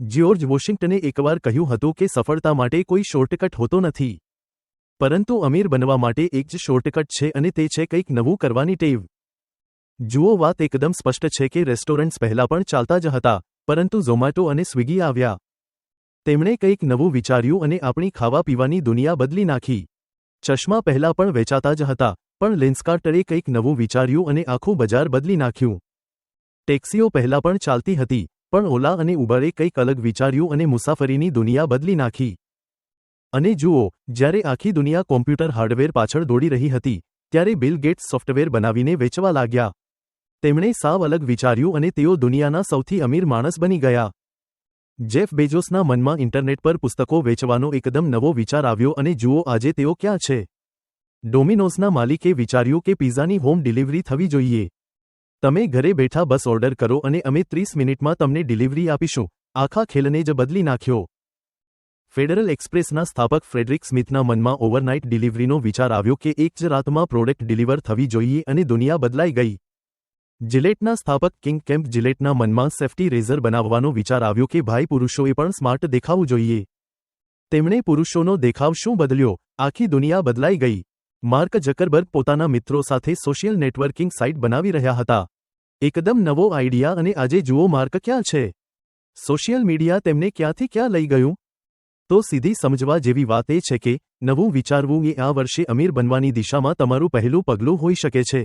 George વોશિંગ્ટને એકવાર કહ્યું હતું કે સફળતા માટે કોઈ શોર્ટકટ હોતો નથી, પરંતુ અમીર બનવા માટે એક જ શોર્ટકટ છે અને તે છે કંઈક નવું કરવાની ટેવ. જુઓ, વાત એકદમ સ્પષ્ટ છે કે રેસ્ટોરન્ટ્સ પહેલાં પણ ચાલતા જ હતા, પરંતુ ઝોમેટો અને સ્વિગી આવ્યા. તેમણે કંઈક નવું વિચાર્યું અને આપણી ખાવા પીવાની દુનિયા બદલી નાખી. ચશ્મા પહેલાં પણ વેચાતા જ હતા, પણ લેન્સકાર્ટરે કંઈક નવું વિચાર્યું અને આખું બજાર બદલી નાખ્યું. ટેક્સીઓ પહેલાં પણ ચાલતી હતી, પણ ઓલા અને ઉબરે કંઈક અલગ વિચાર્યું અને મુસાફરીની દુનિયા બદલી નાખી. અને જુઓ, જ્યારે આખી દુનિયા કોમ્પ્યુટર હાર્ડવેર પાછળ દોડી રહી હતી, ત્યારે બિલ ગેટ્સ સોફ્ટવેર બનાવીને વેચવા લાગ્યા. તેમણે સાવ અલગ વિચાર્યું અને તેઓ દુનિયાના સૌથી અમીર માણસ બની ગયા. જેફ બેઝોસના મનમાં ઇન્ટરનેટ પર પુસ્તકો વેચવાનો એકદમ નવો વિચાર આવ્યો અને જુઓ આજે તેઓ ક્યાં છે. ડોમિનોઝના માલિકે વિચાર્યું કે પિઝાની હોમ ડિલિવરી થવી જોઈએ. તમે ઘરે બેઠા બસ ઓર્ડર કરો અને અમે 30 મિનિટમાં તમને ડિલિવરી આપીશું. આખા ખેલને જ બદલી નાખ્યો. ફેડરલ એક્સપ્રેસના સ્થાપક ફ્રેડરિક સ્મિથના મનમાં ઓવરનાઇટ ડિલિવરીનો વિચાર આવ્યો કે એક જ રાતમાં પ્રોડક્ટ ડિલિવર થવી જોઈએ અને દુનિયા બદલાઈ ગઈ. જિલેટના સ્થાપક કિંગ કેમ્પ જિલેટના મનમાં સેફ્ટી રેઝર બનાવવાનો વિચાર આવ્યો કે ભાઈ પુરુષોએ પણ સ્માર્ટ દેખાવું જોઈએ. તેમણે પુરુષોનો દેખાવ શું બદલ્યો, આખી દુનિયા બદલાઈ ગઈ. માર્ક ઝકરબર્ગ પોતાના મિત્રો સાથે સોશિયલ નેટવર્કિંગ સાઇટ બનાવી રહ્યા હતા. એકદમ નવો આઈડિયા અને આજે જુઓ માર્ક ક્યાં છે. સોશિયલ મીડિયા તેમને ક્યાંથી ક્યાં લઈ ગયું. તો સીધી સમજવા જેવી વાત એ છે કે નવું વિચારવું એ આ વર્ષે અમીર બનવાની દિશામાં તમારું પહેલું પગલું હોઈ શકે છે.